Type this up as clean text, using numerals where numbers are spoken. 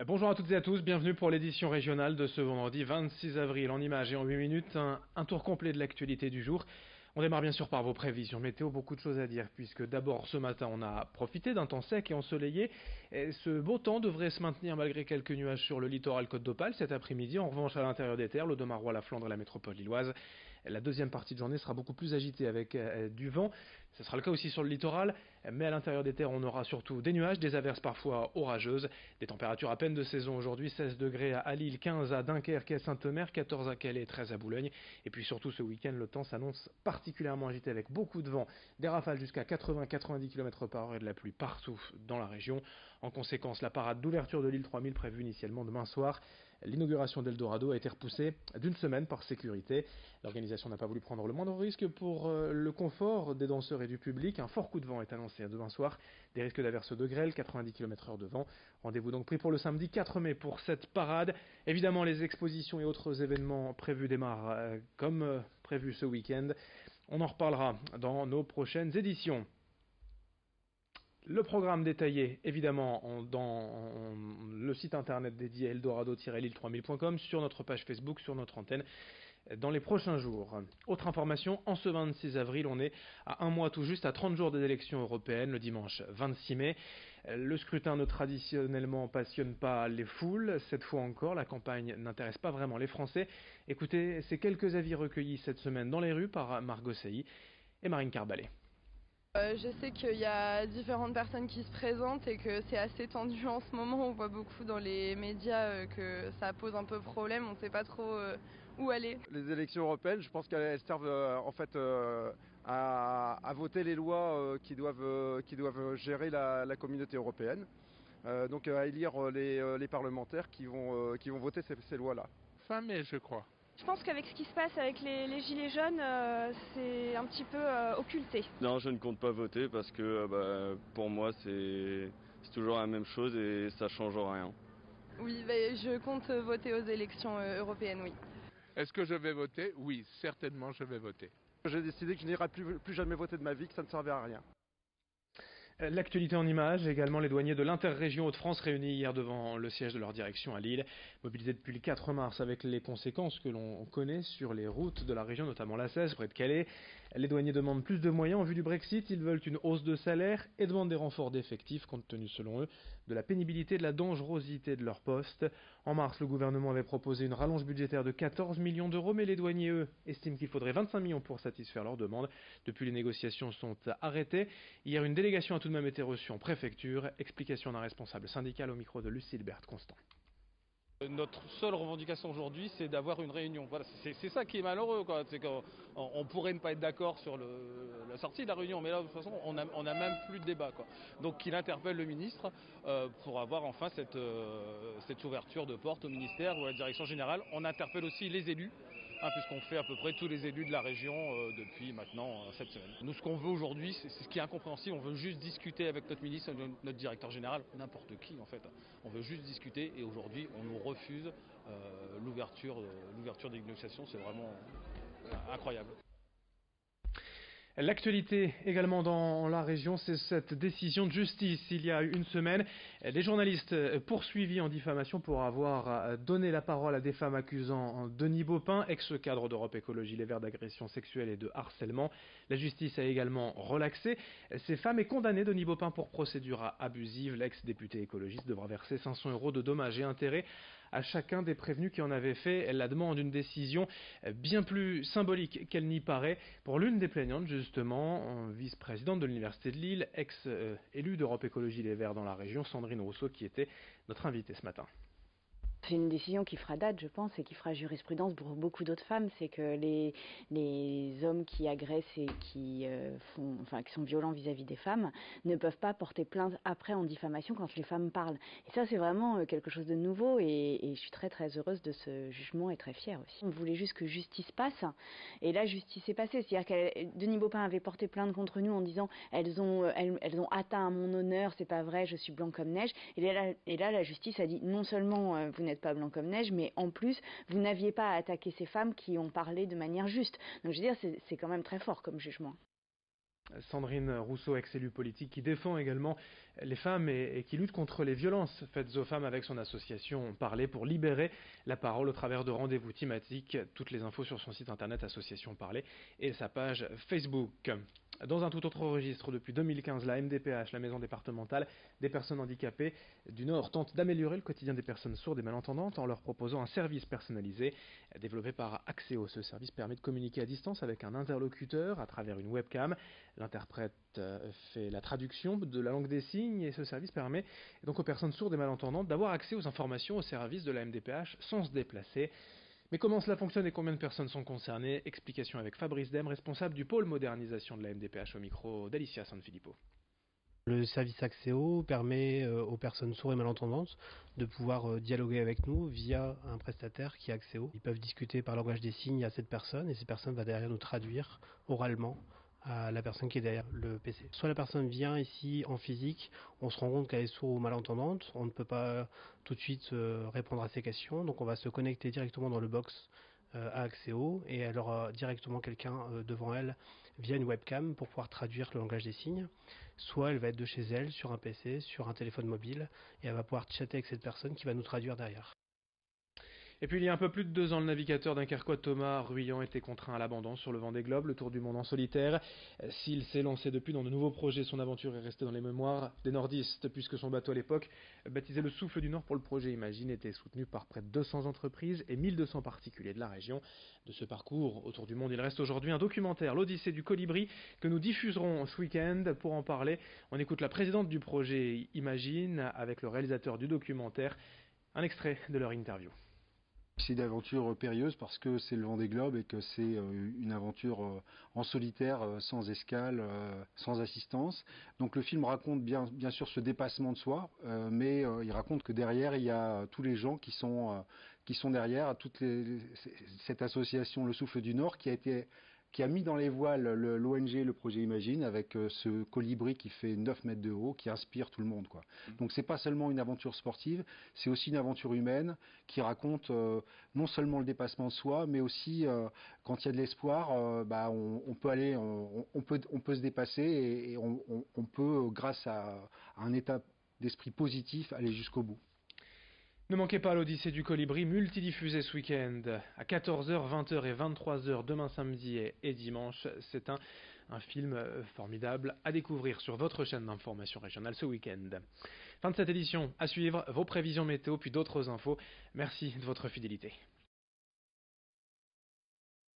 Bonjour à toutes et à tous, bienvenue pour l'édition régionale de ce vendredi 26 avril. En images et en 8 minutes, un tour complet de l'actualité du jour. On démarre bien sûr par vos prévisions météo, beaucoup de choses à dire, puisque d'abord ce matin on a profité d'un temps sec et ensoleillé. Et ce beau temps devrait se maintenir malgré quelques nuages sur le littoral Côte d'Opale cet après-midi. En revanche, à l'intérieur des terres, l'Audomarois, la Flandre et la métropole lilloise, la deuxième partie de journée sera beaucoup plus agitée avec du vent. Ce sera le cas aussi sur le littoral, mais à l'intérieur des terres, on aura surtout des nuages, des averses parfois orageuses, des températures à peine de saison aujourd'hui, 16 degrés à Lille, 15 à Dunkerque et à Saint-Omer, 14 à Calais, 13 à Boulogne. Et puis surtout ce week-end, le temps s'annonce particulièrement agité avec beaucoup de vent, des rafales jusqu'à 80-90 km par heure et de la pluie partout dans la région. En conséquence, la parade d'ouverture de l'île 3000 prévue initialement demain soir, l'inauguration d'Eldorado a été repoussée d'une semaine par sécurité. L'organisation n'a pas voulu prendre le moindre risque pour le confort des danseurs et du public. Un fort coup de vent est annoncé demain soir. Des risques d'averses de grêle, 90 km/h de vent. Rendez-vous donc pris pour le samedi 4 mai pour cette parade. Évidemment, les expositions et autres événements prévus démarrent comme prévu ce week-end. On en reparlera dans nos prochaines éditions. Le programme détaillé, évidemment, dans le site internet dédié eldorado-lille3000.com, sur notre page Facebook, sur notre antenne, dans les prochains jours. Autre information, en ce 26 avril, on est à un mois tout juste, à 30 jours des élections européennes, le dimanche 26 mai. Le scrutin ne traditionnellement passionne pas les foules. Cette fois encore, la campagne n'intéresse pas vraiment les Français. Écoutez ces quelques avis recueillis cette semaine dans les rues par Margot Sailly et Marine Carbalet. Je sais qu'il y a différentes personnes qui se présentent et que c'est assez tendu en ce moment. On voit beaucoup dans les médias que ça pose un peu problème. On ne sait pas trop où aller. Les élections européennes, je pense qu'elles servent à voter les lois qui doivent gérer la communauté européenne. Donc à élire les parlementaires qui vont voter ces lois-là. Fin mai, je crois. Je pense qu'avec ce qui se passe avec les gilets jaunes, c'est un petit peu occulté. Non, je ne compte pas voter parce que pour moi c'est toujours la même chose et ça change rien. Oui, je compte voter aux élections européennes, oui. Est-ce que je vais voter? Oui, certainement je vais voter. J'ai décidé que je n'irai plus jamais voter de ma vie, que ça ne servait à rien. L'actualité en images, également les douaniers de l'interrégion Hauts-de-France réunis hier devant le siège de leur direction à Lille, mobilisés depuis le 4 mars avec les conséquences que l'on connaît sur les routes de la région, notamment la 16 près de Calais. Les douaniers demandent plus de moyens en vue du Brexit, ils veulent une hausse de salaire et demandent des renforts d'effectifs compte tenu selon eux de la pénibilité et de la dangerosité de leur poste. En mars, le gouvernement avait proposé une rallonge budgétaire de 14 millions d'euros, mais les douaniers, eux, estiment qu'il faudrait 25 millions pour satisfaire leurs demandes. Depuis, les négociations sont arrêtées. Hier, une délégation a tout de même été reçue en préfecture. Explication d'un responsable syndical au micro de Lucille Berthe-Constant. Notre seule revendication aujourd'hui, c'est d'avoir une réunion. Voilà, c'est ça qui est malheureux, quoi. C'est qu'on pourrait ne pas être d'accord sur la sortie de la réunion, mais là, de toute façon, on a même plus de débat, quoi. Donc, qu'il interpelle le ministre pour avoir enfin cette ouverture de porte au ministère ou à la direction générale. On interpelle aussi les élus, puisqu'on fait à peu près tous les élus de la région depuis maintenant cette semaine. Nous, ce qu'on veut aujourd'hui, c'est ce qui est incompréhensible. On veut juste discuter avec notre ministre, notre directeur général, n'importe qui en fait. On veut juste discuter et aujourd'hui, on nous refuse l'ouverture des négociations. C'est vraiment incroyable. L'actualité également dans la région, c'est cette décision de justice. Il y a une semaine, des journalistes poursuivis en diffamation pour avoir donné la parole à des femmes accusant Denis Baupin, ex-cadre d'Europe Écologie Les Verts, d'agression sexuelle et de harcèlement. La justice a également relaxé ces femmes et condamné Denis Baupin pour procédure abusive. L'ex-député écologiste devra verser 500 € de dommages et intérêts à chacun des prévenus qui en avait fait la demande. Une décision bien plus symbolique qu'elle n'y paraît pour l'une des plaignantes, justement, vice-présidente de l'Université de Lille, ex-élue d'Europe Écologie Les Verts dans la région, Sandrine Rousseau, qui était notre invitée ce matin. C'est une décision qui fera date, je pense, et qui fera jurisprudence pour beaucoup d'autres femmes. C'est que les hommes qui agressent et qui sont violents vis-à-vis des femmes ne peuvent pas porter plainte après en diffamation quand les femmes parlent. Et ça, c'est vraiment quelque chose de nouveau et je suis très très heureuse de ce jugement et très fière aussi. On voulait juste que justice passe et là, justice est passée. C'est-à-dire que Denis Baupin avait porté plainte contre nous en disant elles ont atteint à mon honneur, c'est pas vrai, je suis blanc comme neige. Et là, la justice a dit non seulement vous n'êtes pas blanc comme neige, mais en plus, vous n'aviez pas à attaquer ces femmes qui ont parlé de manière juste. Donc je veux dire, c'est quand même très fort comme jugement. Sandrine Rousseau, ex-élue politique, qui défend également les femmes et qui lutte contre les violences faites aux femmes avec son association Parler pour libérer la parole au travers de rendez-vous thématiques. Toutes les infos sur son site internet Association Parler et sa page Facebook. Dans un tout autre registre, depuis 2015, la MDPH, la Maison départementale des personnes handicapées du Nord, tente d'améliorer le quotidien des personnes sourdes et malentendantes en leur proposant un service personnalisé développé par Axéo. Ce service permet de communiquer à distance avec un interlocuteur à travers une webcam. L'interprète fait la traduction de la langue des signes et ce service permet donc aux personnes sourdes et malentendantes d'avoir accès aux informations au service de la MDPH sans se déplacer. Mais comment cela fonctionne et combien de personnes sont concernées? Explication avec Fabrice Dem, responsable du pôle modernisation de la MDPH au micro d'Alicia Sanfilippo. Le service Axéo permet aux personnes sourdes et malentendantes de pouvoir dialoguer avec nous via un prestataire qui est Axéo. Ils peuvent discuter par langage des signes à cette personne et cette personne va derrière nous traduire oralement à la personne qui est derrière le PC. Soit la personne vient ici en physique, on se rend compte qu'elle est sourde ou malentendante, on ne peut pas tout de suite répondre à ses questions, donc on va se connecter directement dans le box à Axéo et elle aura directement quelqu'un devant elle via une webcam pour pouvoir traduire le langage des signes. Soit elle va être de chez elle, sur un PC, sur un téléphone mobile et elle va pouvoir chatter avec cette personne qui va nous traduire derrière. Et puis il y a un peu plus de 2 ans, le navigateur dunkerquois Thomas Ruyant était contraint à l'abandon sur le Vendée Globe, le tour du monde en solitaire. S'il s'est lancé depuis dans de nouveaux projets, son aventure est restée dans les mémoires des nordistes, puisque son bateau à l'époque, baptisé le Souffle du Nord pour le projet Imagine, était soutenu par près de 200 entreprises et 1200 particuliers de la région. De ce parcours autour du monde, il reste aujourd'hui un documentaire, l'Odyssée du Colibri, que nous diffuserons ce week-end. Pour en parler, on écoute la présidente du projet Imagine avec le réalisateur du documentaire. Un extrait de leur interview. C'est une aventure périlleuse parce que c'est le Vendée Globe et que c'est une aventure en solitaire, sans escale, sans assistance. Donc le film raconte bien sûr ce dépassement de soi, mais il raconte que derrière il y a tous les gens qui sont derrière, cette association Le Souffle du Nord qui a mis dans les voiles l'ONG, le projet Imagine, avec ce colibri qui fait 9 mètres de haut, qui inspire tout le monde, quoi. Donc c'est pas seulement une aventure sportive, c'est aussi une aventure humaine qui raconte non seulement le dépassement de soi, mais aussi quand il y a de l'espoir, on peut se dépasser et on peut, grâce à un état d'esprit positif, aller jusqu'au bout. Ne manquez pas l'Odyssée du Colibri, multidiffusée ce week-end à 14h, 20h et 23h demain samedi et dimanche. C'est un film formidable à découvrir sur votre chaîne d'information régionale ce week-end. Fin de cette édition, à suivre vos prévisions météo puis d'autres infos. Merci de votre fidélité.